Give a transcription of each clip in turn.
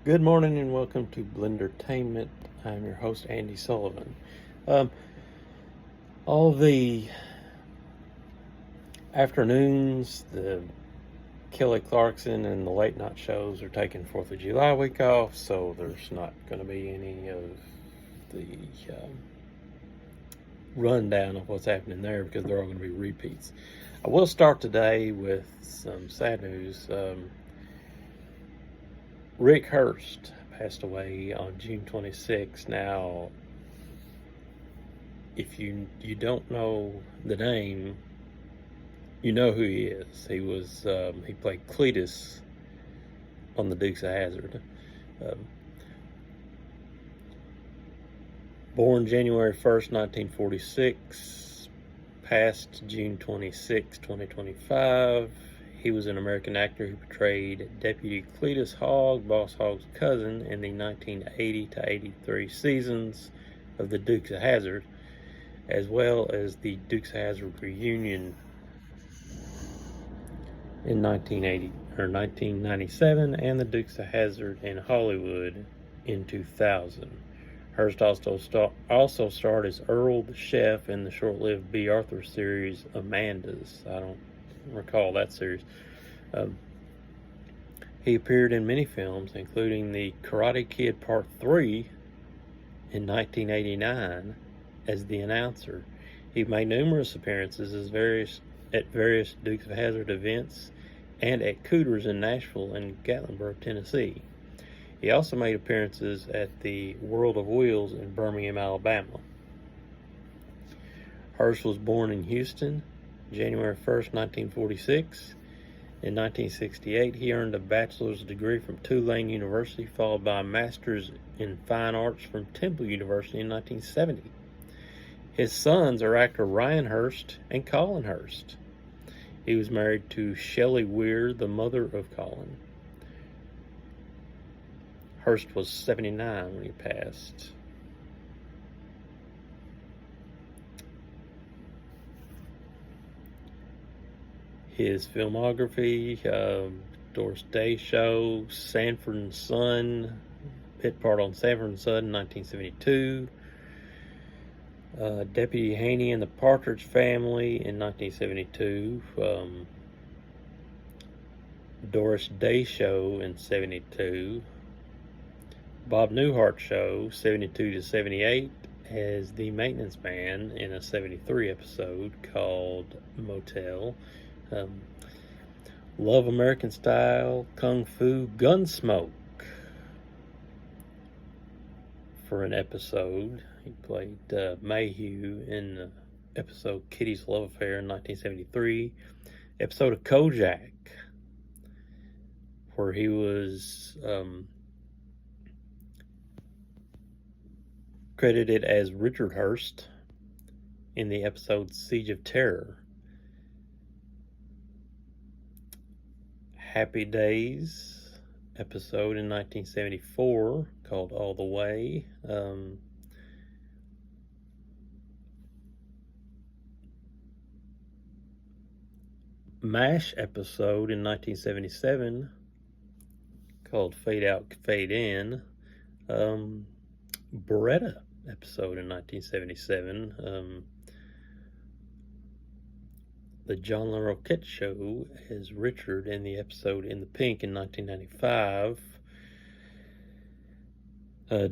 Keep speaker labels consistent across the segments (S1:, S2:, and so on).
S1: Good morning and welcome to Blendertainment. I'm your host, Andy Sullivan. Um, all the afternoons, the Kelly Clarkson and the late night shows are taking 4th of July week off, so there's not going to be any of the rundown of what's happening there because they're all going to be repeats. I will start today with some sad news. Rick Hurst passed away on June 26th. Now, if you don't know the name, you know who he is. He played Cletus on the Dukes of Hazzard. Born January 1st, 1946, passed June 26, 2025. He was an American actor who portrayed Deputy Cletus Hogg, Boss Hogg's cousin, in the 1980 to 83 seasons of the Dukes of Hazzard, as well as the Dukes of Hazzard reunion in 1997 and the Dukes of Hazzard in Hollywood in 2000. Hurst also starred as Earl the Chef in the short-lived B. Arthur series Amanda's. I don't recall that series. He appeared in many films, including The Karate Kid Part 3 in 1989 as the announcer. He made numerous appearances at various Dukes of Hazzard events and at Cooters in Nashville and Gatlinburg, Tennessee. He also made appearances at the World of Wheels in Birmingham, Alabama. Hurst was born in Houston, January 1st, 1946. In 1968, he earned a bachelor's degree from Tulane University, followed by a master's in fine arts from Temple University in 1970. His sons are actor Ryan Hurst and Colin Hurst. He was married to Shelley Weir, the mother of Colin. Hurst was 79 when he passed. His filmography, Doris Day Show, Sanford and Son, pit part on Sanford and Son in 1972. Deputy Haney and the Partridge Family in 1972. Doris Day Show in 72. Bob Newhart Show, 72 to 78, as the maintenance man in a 73 episode called Motel. Love American Style, Kung Fu, Gunsmoke for an episode. He played Mayhew in the episode Kitty's Love Affair in 1973. Episode of Kojak, where he was credited as Richard Hurst in the episode Siege of Terror. Happy Days episode in 1974 called All the Way. MASH episode in 1977 called Fade Out, Fade In. Beretta episode in 1977. The John LaRoquette Show as Richard in the episode In the Pink in 1995.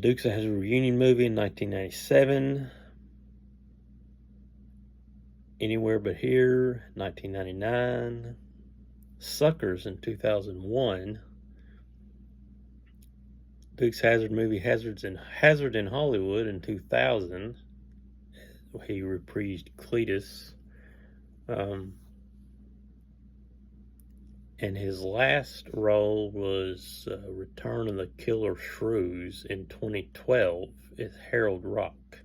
S1: Dukes of Hazzard reunion movie in 1997. Anywhere But Here, 1999. Suckers in 2001. Dukes Hazzard movie Hazard in Hollywood in 2000. He reprised Cletus. And his last role was Return of the Killer Shrews in 2012 as Harold Rock.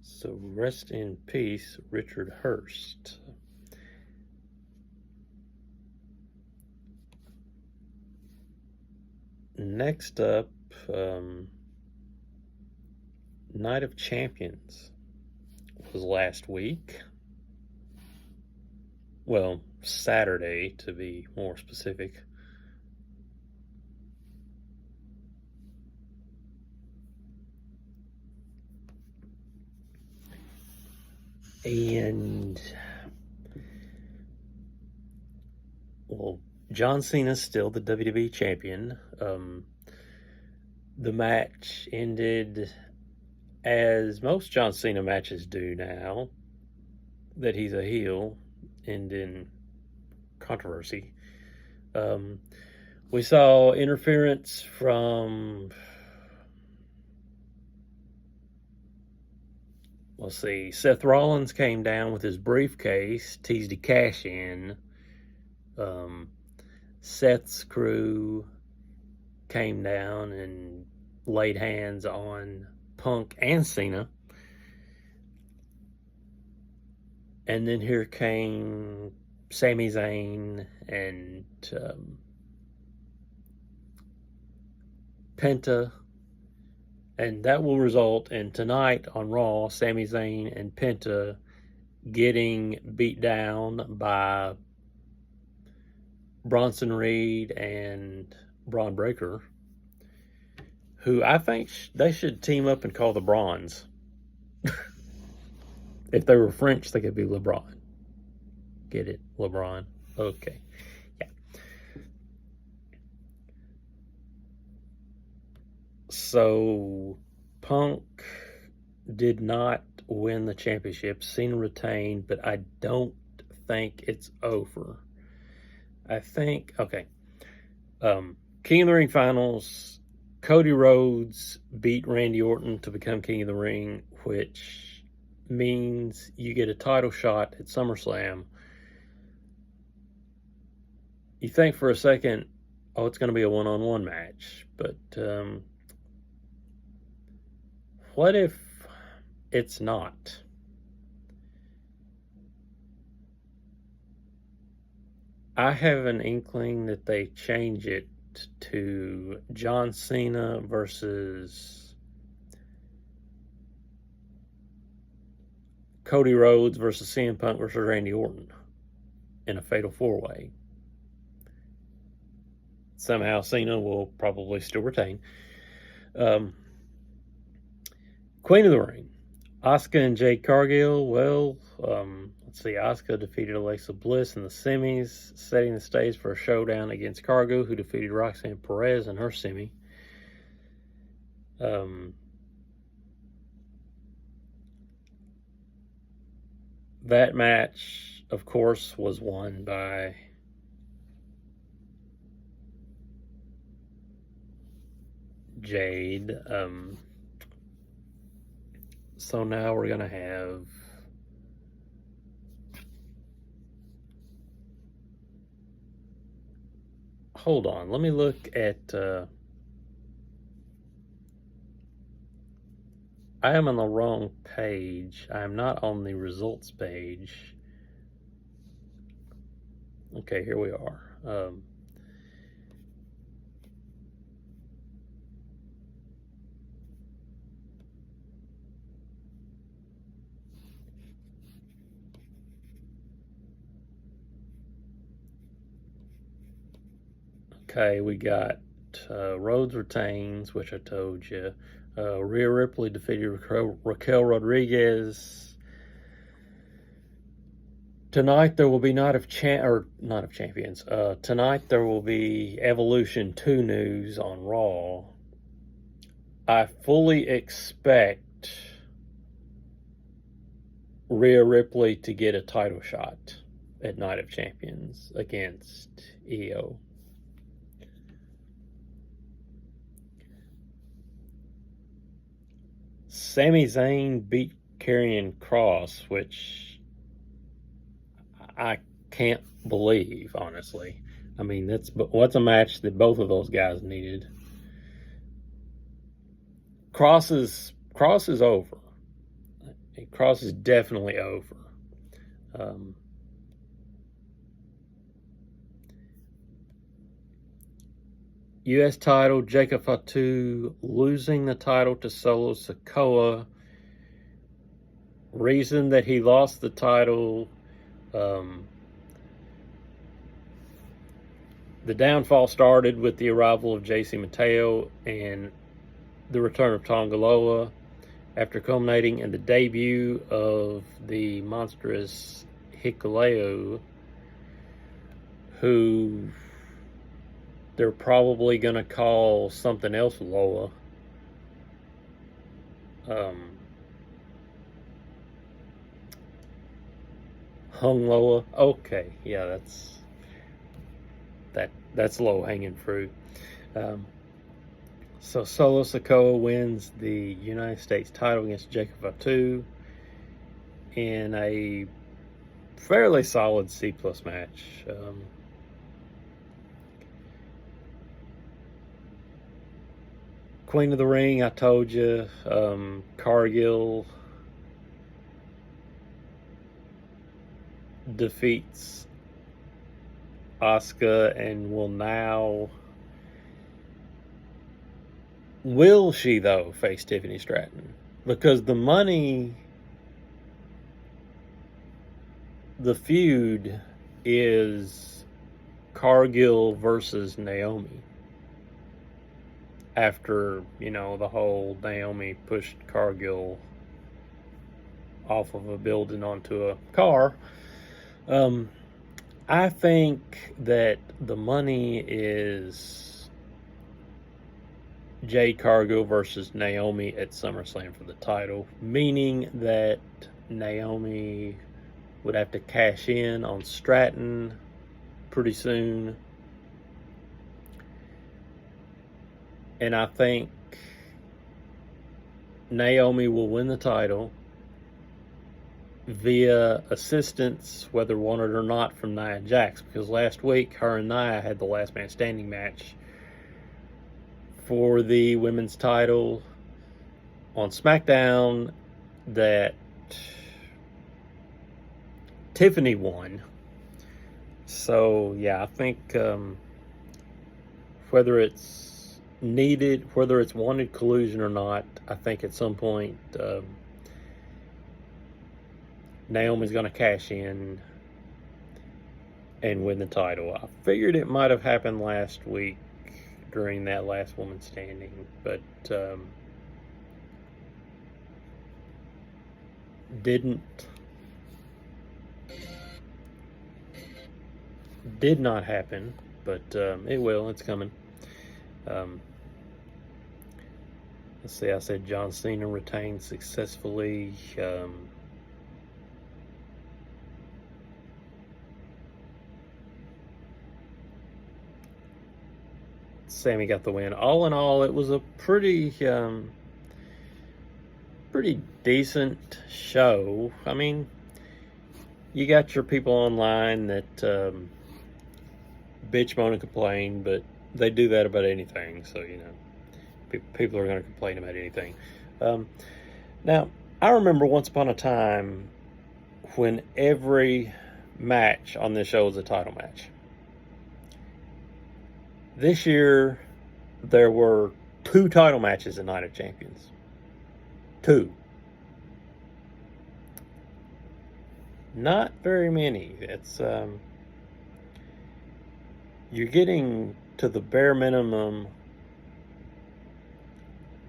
S1: So rest in peace, Richard Hurst. Next up, Night of Champions was last week. Well, Saturday, to be more specific. And, well, John Cena's still the WWE champion. The match ended as most John Cena matches do now, that he's a heel, and in controversy. We saw interference from, let's see, Seth Rollins came down with his briefcase, teased a cash in. Seth's crew came down and laid hands on Punk and Cena. And then here came Sami Zayn and Penta. And that will result in tonight on Raw, Sami Zayn and Penta getting beat down by Bronson Reed and Braun Breaker, who I think they should team up and call the Bronze. If they were French, they could be LeBron. Get it? LeBron. Okay. Yeah. So, Punk did not win the championship. Cena retained, but I don't think it's over. I think, okay. King of the Ring finals, Cody Rhodes beat Randy Orton to become King of the Ring, which means you get a title shot at SummerSlam. You think for a second, oh, it's going to be a one-on-one match, but what if it's not? I have an inkling that they change it to John Cena versus Cody Rhodes versus CM Punk versus Randy Orton in a fatal four-way. Somehow Cena will probably still retain. Queen of the Ring, Asuka and Jade Cargill. Well, let's see. Asuka defeated Alexa Bliss in the semis, setting the stage for a showdown against Cargill, who defeated Roxanne Perez in her semi. That match, of course, was won by Jade. So now we're going to have hold on, let me look at I am on the wrong page. I am not on the results page. Okay, here we are. Okay, we got Rhodes retains, which I told you. Rhea Ripley defeated Raquel Rodriguez. Tonight there will be Night of Champions. Tonight there will be Evolution 2 news on Raw. I fully expect Rhea Ripley to get a title shot at Night of Champions against Io. Sami Zayn beat Karrion Kross, which I can't believe, honestly. I mean, what's a match that both of those guys needed. Kross is over. Kross is definitely over. U.S. title, Jacob Fatu losing the title to Solo Sikoa. Reason that he lost the title, the downfall started with the arrival of JC Mateo and the return of Tonga Loa. after culminating in the debut of the monstrous Hikuleo, who they're probably going to call something else Loa. Hung Loa. Okay, yeah, that's low hanging fruit. So Solo Sikoa wins the United States title against Jacob Fatu in a fairly solid C+ match. Queen of the Ring, I told you. Cargill defeats Asuka and will she though face Tiffany Stratton? Because the feud is Cargill versus Naomi. After, the whole Naomi pushed Cargill off of a building onto a car. I think that the money is Jade Cargill versus Naomi at SummerSlam for the title, meaning that Naomi would have to cash in on Stratton pretty soon. And I think Naomi will win the title via assistance, whether wanted or not, from Nia Jax, because last week her and Nia had the last man standing match for the women's title on SmackDown that Tiffany won. So yeah, I think whether it's needed, whether it's wanted collusion or not, I think at some point Naomi's going to cash in and win the title. I figured it might have happened last week during that last woman standing, but did not happen, but it will. It's coming. Let's see, I said John Cena retained successfully. Sammy got the win. All in all, it was a pretty decent show. I mean, you got your people online that bitch, moan, and complain, but they do that about anything. So, people are going to complain about anything. Now, I remember once upon a time when every match on this show was a title match. This year, there were 2 title matches at Night of Champions. 2. Not very many. It's you're getting to the bare minimum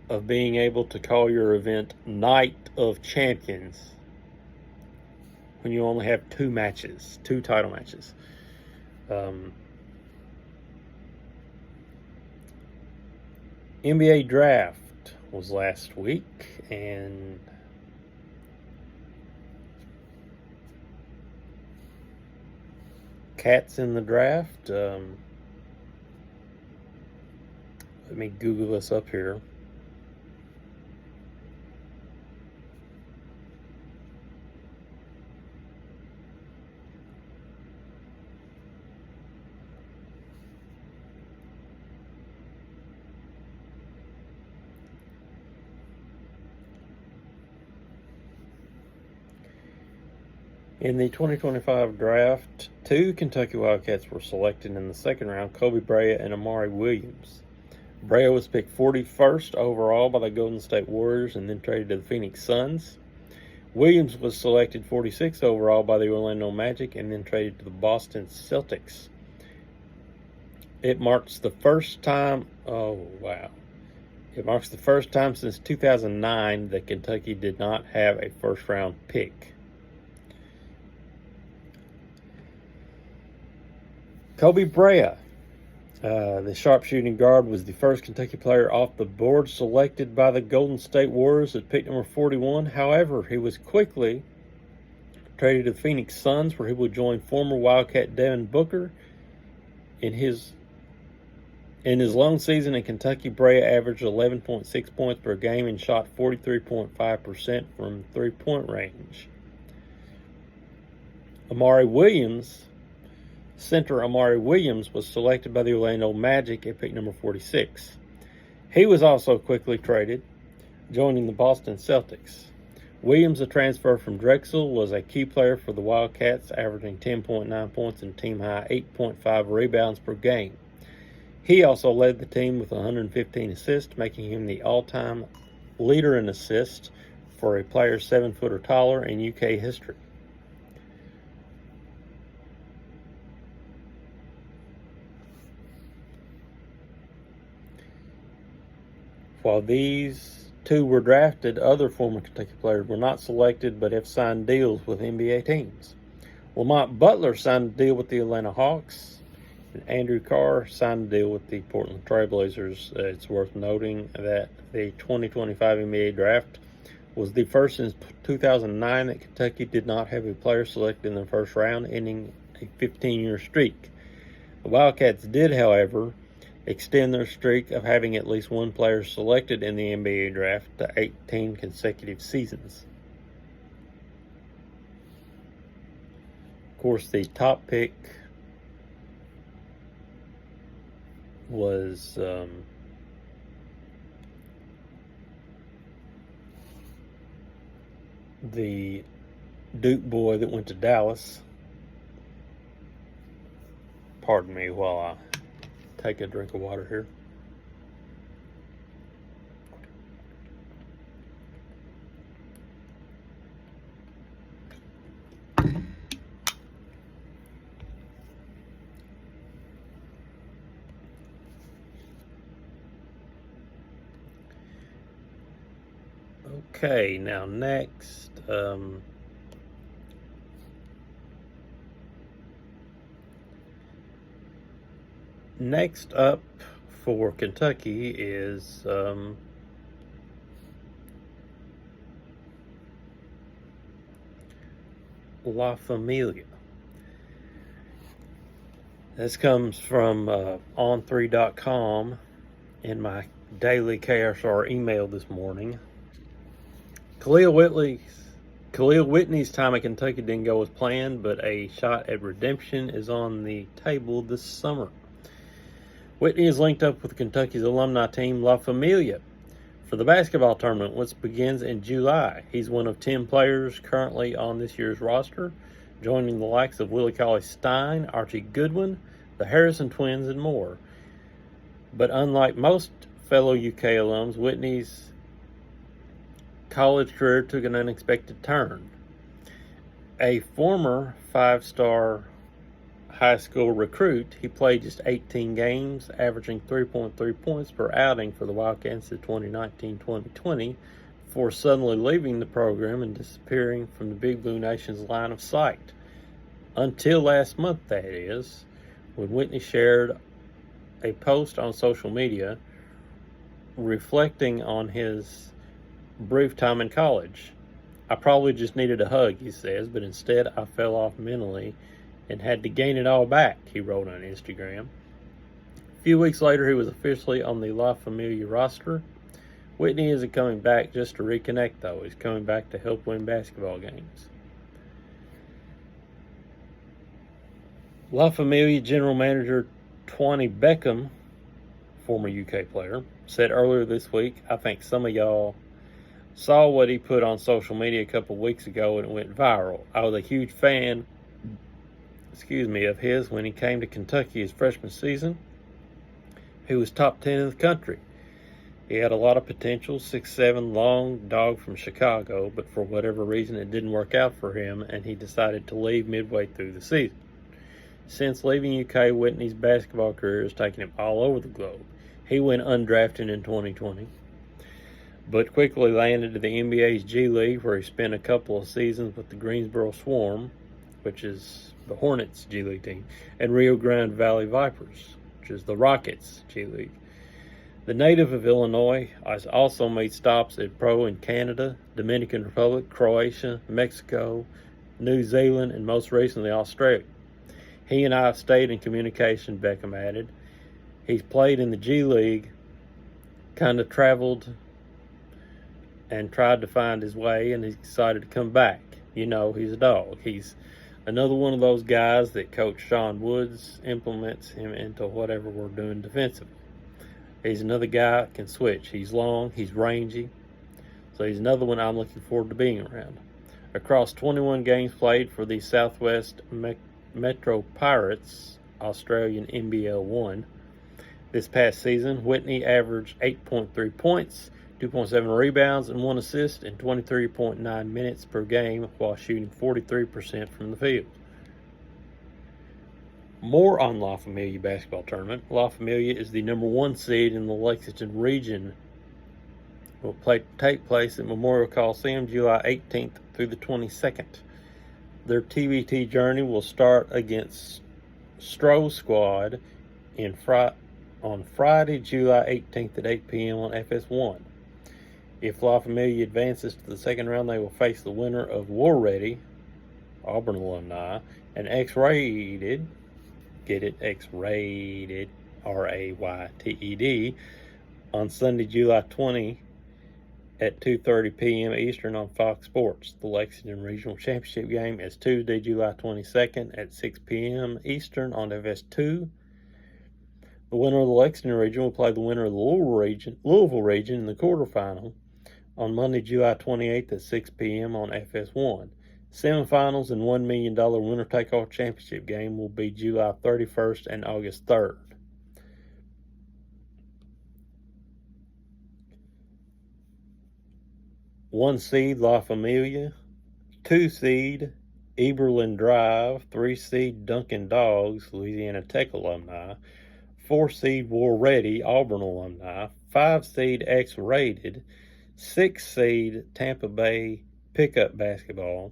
S1: of being able to call your event Night of Champions when you only have 2 matches, 2 title matches. NBA draft was last week, and Cat's in the draft. Let me Google this up here. In the 2025 draft, 2 Kentucky Wildcats were selected in the second round, Kobe Bryant and Amari Williams. Bryant was picked 41st overall by the Golden State Warriors and then traded to the Phoenix Suns. Williams was selected 46th overall by the Orlando Magic and then traded to the Boston Celtics. It marks the first time, It marks the first time since 2009 that Kentucky did not have a first-round pick. Kobe Brea, the sharpshooting guard, was the first Kentucky player off the board selected by the Golden State Warriors at pick number 41. However, he was quickly traded to the Phoenix Suns, where he would join former Wildcat Devin Booker. In his lone season in Kentucky, Brea averaged 11.6 points per game and shot 43.5% from three-point range. Center Amari Williams was selected by the Orlando Magic at pick number 46. He was also quickly traded, joining the Boston Celtics. Williams, a transfer from Drexel, was a key player for the Wildcats, averaging 10.9 points and team-high 8.5 rebounds per game. He also led the team with 115 assists, making him the all-time leader in assists for a player 7 foot or taller in UK history. While these two were drafted, other former Kentucky players were not selected but have signed deals with NBA teams. Lamont Butler signed a deal with the Atlanta Hawks, and Andrew Carr signed a deal with the Portland Trail Blazers. It's worth noting that the 2025 NBA draft was the first since 2009 that Kentucky did not have a player selected in the first round, ending a 15-year streak. The Wildcats did, however, extend their streak of having at least one player selected in the NBA draft to 18 consecutive seasons. Of course, the top pick was the Duke boy that went to Dallas. Pardon me while I take a drink of water here. Okay, now next, next up for Kentucky is La Familia. This comes from on3.com in my daily KSR email this morning. Khalil Whitney's time at Kentucky didn't go as planned, but a shot at redemption is on the table this summer. Whitney is linked up with Kentucky's alumni team La Familia for the basketball tournament, which begins in July. He's one of 10 players currently on this year's roster, joining the likes of Willie Cauley-Stein, Archie Goodwin, the Harrison twins, and more. But unlike most fellow UK alums, Whitney's college career took an unexpected turn. A former 5-star high school recruit, he played just 18 games, averaging 3.3 points per outing for the Wildcats in 2019-2020, before suddenly leaving the program and disappearing from the Big Blue Nation's line of sight. Until last month, that is, when Whitney shared a post on social media reflecting on his brief time in college. I probably just needed a hug, he says, but instead I fell off mentally and had to gain it all back, he wrote on Instagram. A few weeks later, he was officially on the La Familia roster. Whitney isn't coming back just to reconnect, though. He's coming back to help win basketball games. La Familia general manager Twanny Beckham, former UK player, said earlier this week, "I think some of y'all saw what he put on social media a couple weeks ago and it went viral. I was a huge fan of his when he came to Kentucky his freshman season. He was top 10 in the country. He had a lot of potential, 6'7", long dog from Chicago, but for whatever reason it didn't work out for him and he decided to leave midway through the season. Since leaving UK, Whitney's basketball career has taken him all over the globe. He went undrafted in 2020, but quickly landed to the NBA's G League, where he spent a couple of seasons with the Greensboro Swarm, which is the Hornets G League team, and Rio Grande Valley Vipers, which is the Rockets G League. The native of Illinois has also made stops at pro in Canada, Dominican Republic, Croatia, Mexico, New Zealand, and most recently Australia. He and I have stayed in communication, Beckham added. He's played in the G League, kind of traveled and tried to find his way, and he's decided to come back. You know, he's a dog. He's another one of those guys that Coach Sean Woods implements him into whatever we're doing defensively. He's another guy that can switch. He's long, he's rangy, so he's another one I'm looking forward to being around. Across 21 games played for the Southwest Metro Pirates, Australian NBL 1, this past season, Whitney averaged 8.3 points, 2.7 rebounds, and 1 assist in 23.9 minutes per game while shooting 43% from the field. More on La Familia basketball tournament. La Familia is the number 1 seed in the Lexington region. Will take place at Memorial Coliseum July 18th through the 22nd. Their TBT journey will start against Stroh Squad on Friday, July 18th at 8 p.m. on FS1. If La Familia advances to the second round, they will face the winner of War Ready, Auburn alumni, and X-Rated, get it, X-Rated, Rayted, on Sunday, July 20 at 2:30 p.m. Eastern on Fox Sports. The Lexington Regional Championship game is Tuesday, July 22nd at 6 p.m. Eastern on FS2. The winner of the Lexington region will play the winner of the Louisville region in the quarterfinal on Monday, July 28th at 6 p.m. on FS1. Semifinals and $1 million winner-take-all championship game will be July 31st and August 3rd. One seed, La Familia. 2 seed, Eberlin Drive. 3 seed, Duncan Dogs, Louisiana Tech alumni. 4 seed, War Ready, Auburn alumni. 5 seed, X-Rated. 6 seed, Tampa Bay Pickup Basketball.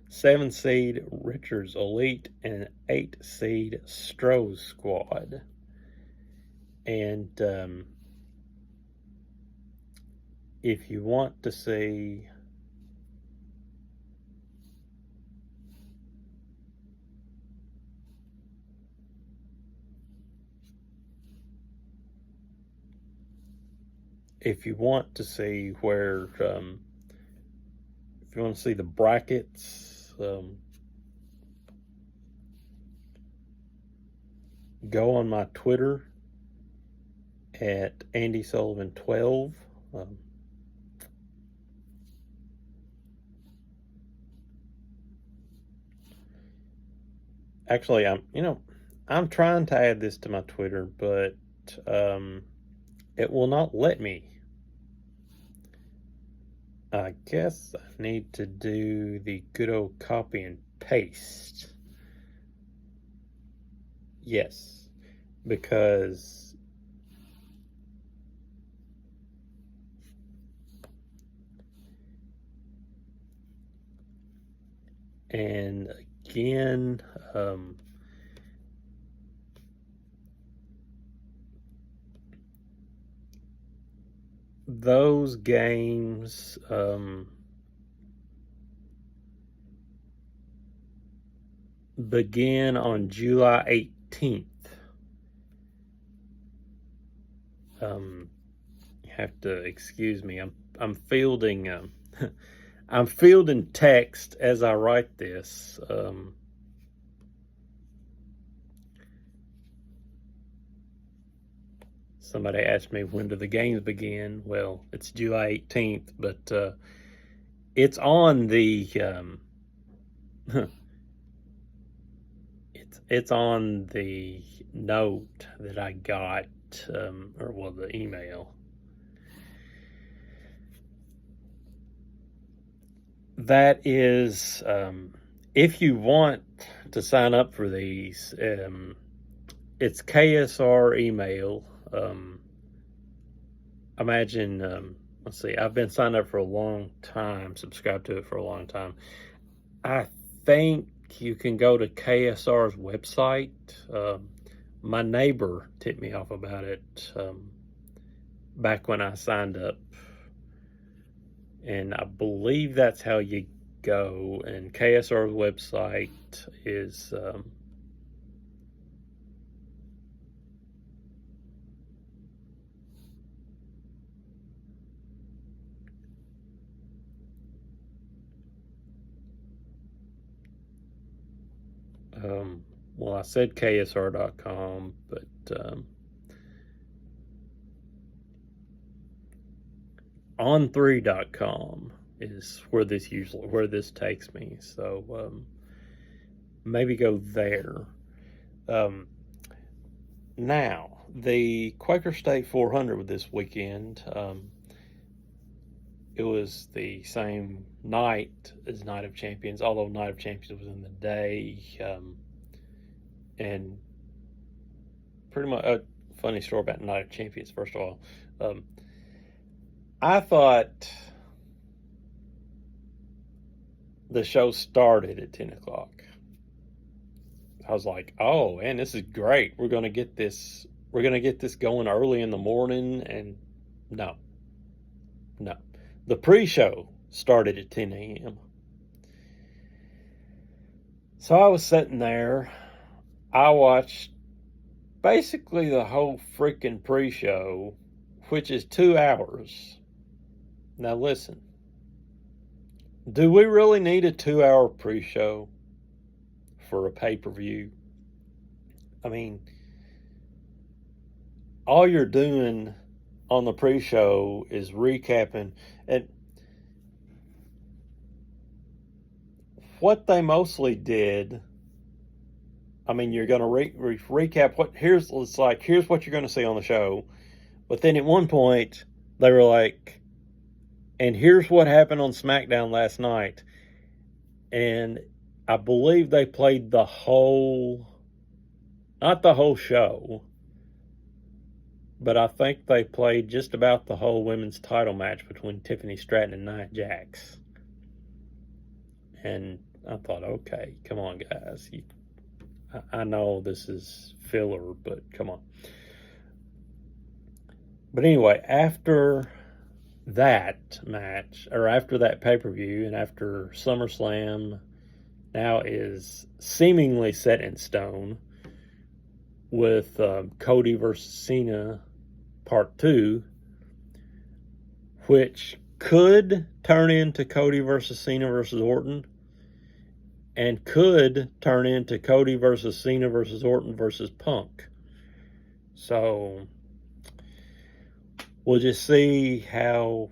S1: 7 seed, Richards Elite. And 8 seed, Stroh Squad. And if you want to see where if you want to see the brackets, go on my Twitter at Andy Sullivan 12. Actually, I'm trying to add this to my Twitter, but it will not let me. I guess I need to do the good old copy and paste. Yes, because and again, those games begin on July 18th. You have to excuse me. I'm fielding I'm fielding text as I write this. Somebody asked me, when do the games begin? Well, it's July 18th, but it's on the it's on the note that I got, the email. That is, if you want to sign up for these, it's KSR email. Imagine let's see, I've been signed up for a long time, subscribed to it for a long time. I think you can go to KSR's website. My neighbor tipped me off about it back when I signed up. And I believe that's how you go. And KSR's website is well, I said KSR.com, but on3.com is where this takes me. So maybe go there. Now, the Quaker State 400 this weekend, it was the same night as Night of Champions, although Night of Champions was in the day. And pretty much a funny story about Night of Champions, first of all. I thought the show started at 10 o'clock. I was like, oh, man, this is great. We're going to get this going early in the morning. And no. The pre-show started at 10 a.m. So I was sitting there. I watched basically the whole freaking pre-show, which is 2 hours. Now listen, do we really need a 2-hour pre-show for a pay-per-view? I mean, all you're doing on the pre-show is recapping, and what they mostly did, I mean, you're going to recap here's what you're going to see on the show, but then at one point they were like, and here's what happened on SmackDown last night. And I believe they played not the whole show, but I think they played just about the whole women's title match between Tiffany Stratton and Nia Jax. And I thought, okay, come on, guys. I know this is filler, but come on. But anyway, after that match, or after that pay-per-view, and after SummerSlam now is seemingly set in stone with Cody versus Cena Part 2, which could turn into Cody versus Cena versus Orton, and could turn into Cody versus Cena versus Orton versus Punk. So we'll just see how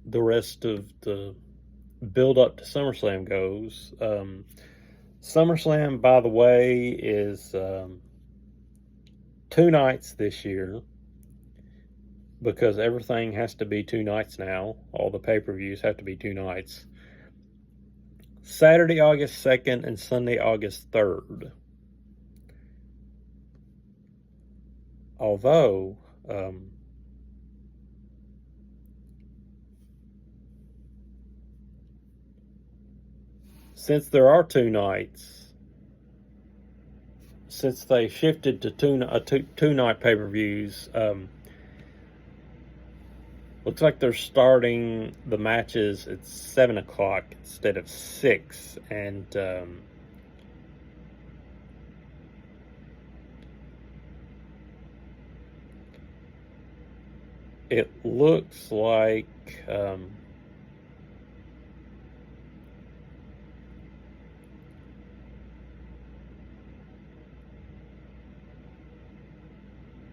S1: the rest of the build up to SummerSlam goes. SummerSlam, by the way, is 2 nights this year, because everything has to be 2 nights now. All the pay-per-views have to be 2 nights. Saturday, August 2nd and Sunday, August 3rd. Although, since there are 2 nights, since they shifted to two night pay-per-views, looks like they're starting the matches at 7 o'clock instead of 6. And it looks like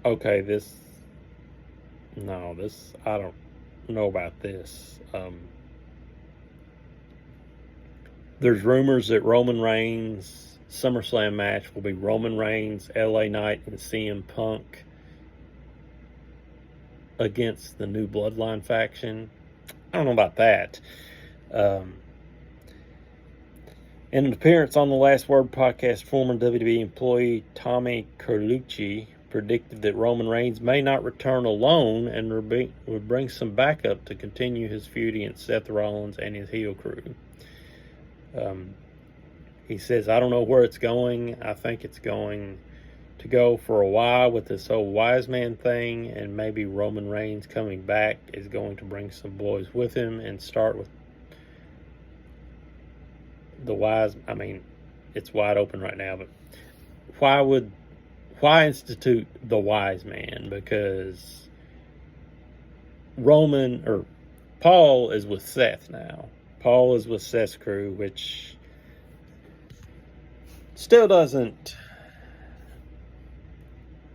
S1: okay, I don't know about this. There's rumors that Roman Reigns' SummerSlam match will be Roman Reigns, LA Knight, and CM Punk against the New Bloodline faction. I don't know about that. In an appearance on the Last Word podcast, former WWE employee Tommy Carlucci predicted that Roman Reigns may not return alone and would bring some backup to continue his feud against Seth Rollins and his heel crew. He says, I don't know where it's going. I think it's going to go for a while with this whole wise man thing, and maybe Roman Reigns coming back is going to bring some boys with him and start with the wise. I mean, it's wide open right now, but why institute the wise man? Because Paul is with Seth now. Paul is with Seth's crew, which still doesn't,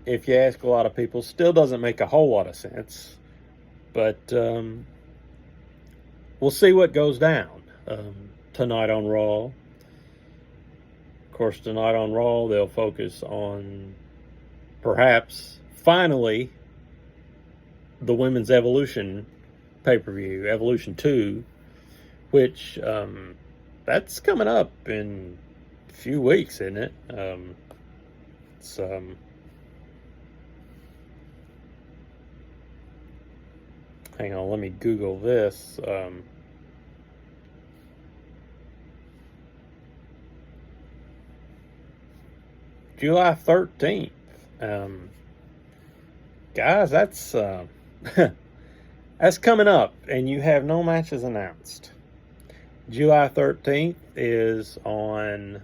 S1: if you ask a lot of people, still doesn't make a whole lot of sense. But we'll see what goes down tonight on Raw. Of course, tonight on Raw, they'll focus on, perhaps, finally, the Women's Evolution pay-per-view, Evolution 2, which, that's coming up in a few weeks, isn't it? It's, hang on, let me Google this. July 13th. Guys, that's that's coming up, and you have no matches announced. July 13th is on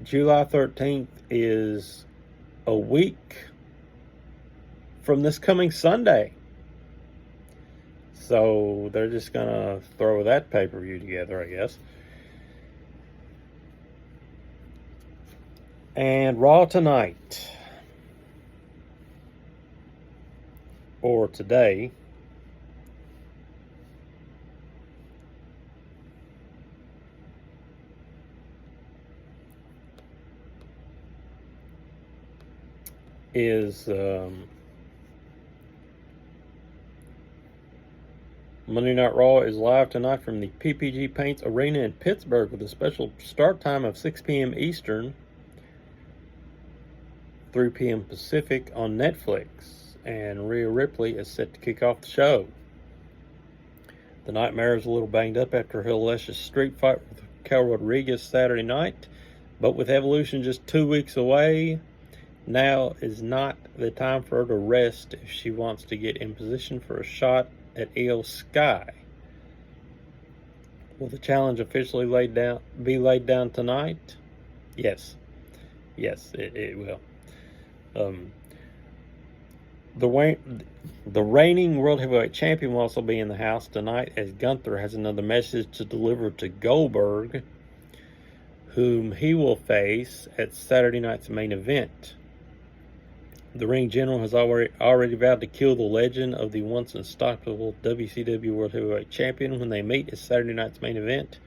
S1: July 13th is a week from this coming Sunday. So they're just going to throw that pay-per-view together, I guess. And Raw tonight, or today, is Monday Night Raw is live tonight from the PPG Paints Arena in Pittsburgh with a special start time of 6 p.m. Eastern, 3 p.m. Pacific on Netflix. And Rhea Ripley is set to kick off the show. The Nightmare is a little banged up after her hellacious street fight with Cal Rodriguez Saturday night. But with Evolution just 2 weeks away, now is not the time for her to rest if she wants to get in position for a shot at Io Sky. Will the challenge officially be laid down tonight? Yes. Yes, it will. The reigning World Heavyweight Champion will also be in the house tonight, as Gunther has another message to deliver to Goldberg, whom he will face at Saturday night's main event. The ring general has already vowed to kill the legend of the once unstoppable WCW World Heavyweight Champion when they meet at Saturday night's main event.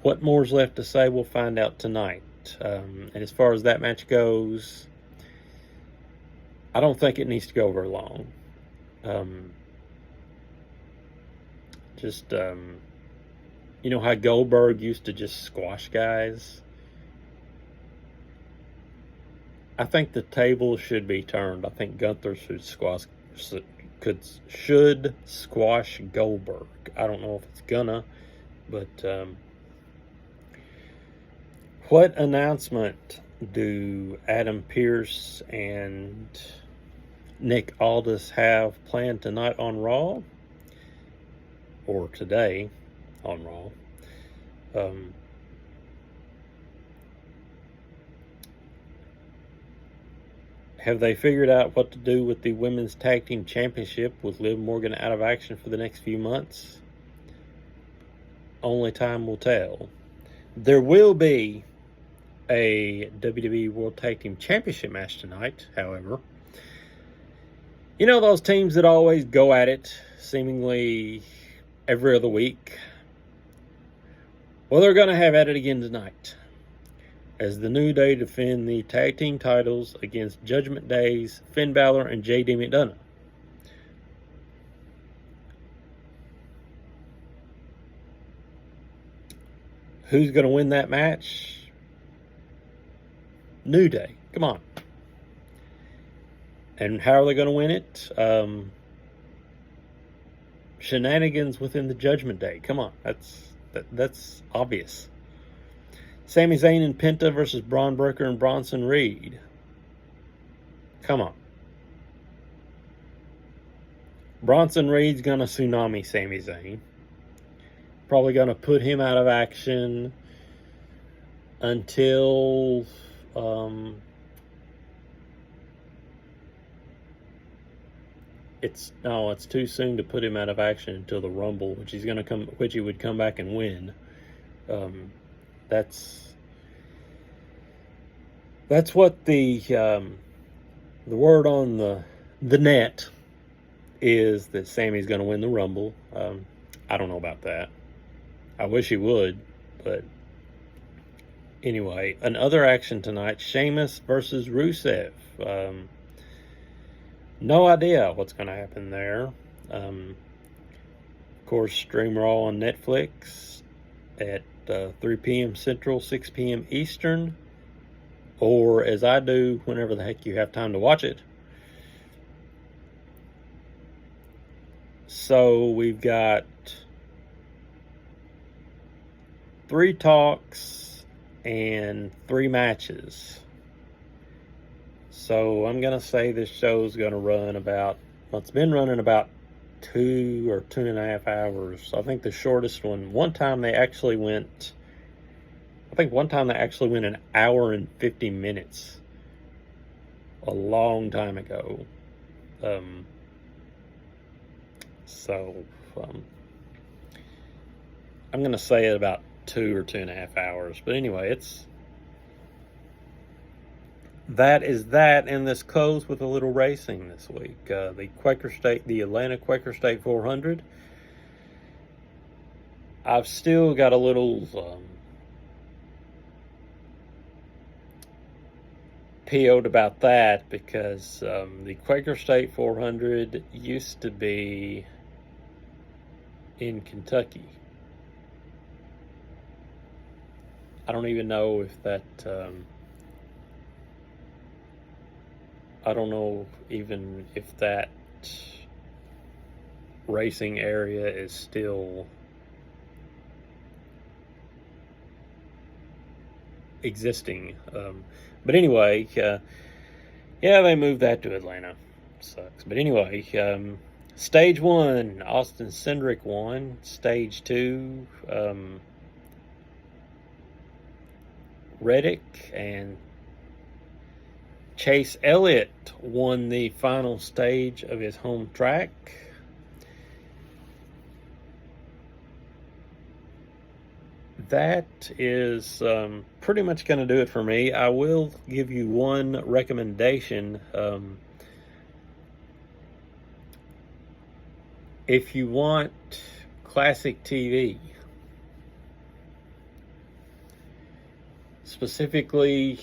S1: What more is left to say, we'll find out tonight. And as far as that match goes, I don't think it needs to go very long. You know how Goldberg used to just squash guys? I think the table should be turned. I think Gunther should squash Goldberg. I don't know if it's gonna, but what announcement do Adam Pearce and Nick Aldis have planned tonight on Raw? Or today on Raw? Have they figured out what to do with the Women's Tag Team Championship with Liv Morgan out of action for the next few months? Only time will tell. There will be a WWE World Tag Team Championship match tonight, however. You know those teams that always go at it seemingly every other week? Well, they're going to have at it again tonight, as the New Day defend the tag team titles against Judgment Day's Finn Balor and JD McDonough. Who's going to win that match? New Day. Come on. And how are they going to win it? Shenanigans within the Judgment Day. Come on. That's obvious. Sami Zayn and Penta versus Braun Breaker and Bronson Reed. Come on. Bronson Reed's going to tsunami Sami Zayn. Probably going to put him out of action until it's too soon to put him out of action until the Rumble, which he would come back and win. That's what the word on the net is, that Sammy's going to win the Rumble. I don't know about that. I wish he would, but anyway, another action tonight: Sheamus versus Rusev. No idea what's going to happen there. Of course, stream Raw on Netflix at 3 p.m. Central, 6 p.m. Eastern, or as I do, whenever the heck you have time to watch it. So we've got 3 talks and 3 matches. So I'm going to say this show's going to run about, well, it's been running about 2 or 2.5 hours. I think the shortest one time they actually went an hour and 50 minutes a long time ago. I'm going to say it about 2 or 2.5 hours. But anyway, that is that, and this closed with a little racing this week. The Atlanta Quaker State 400. I've still got a little PO'd about that, because the Quaker State 400 used to be in Kentucky. I don't even know if that I don't know even if that racing area is still existing. But anyway, yeah, they moved that to Atlanta. Sucks. But anyway, Stage 1, Austin Cindric won. Stage 2, Reddick and Chase Elliott won the final stage of his home track. That is pretty much going to do it for me. I will give you one recommendation. If you want classic TV, specifically,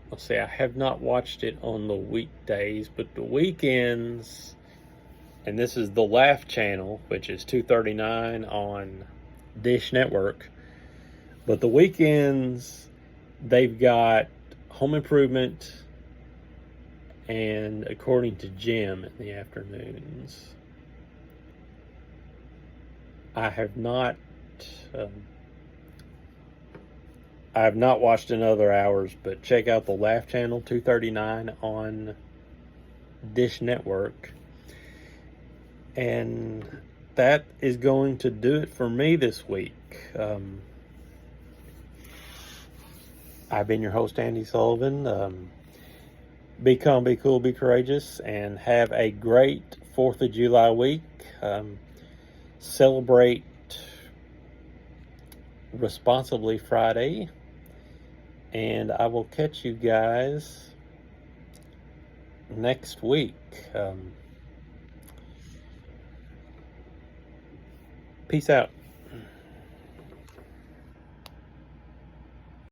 S1: let's see, I have not watched it on the weekdays, but the weekends, and this is the Laugh Channel, which is $2.39 on Dish Network. But the weekends, they've got Home Improvement and According to Jim in the afternoons. I have not watched in other hours, but check out the Laugh Channel, $2.39 on Dish Network. And that is going to do it for me this week. I've been your host, Andy Sullivan. Be calm, be cool, be courageous, and have a great 4th of July week. Celebrate responsibly Friday. And I will catch you guys next week. Peace out.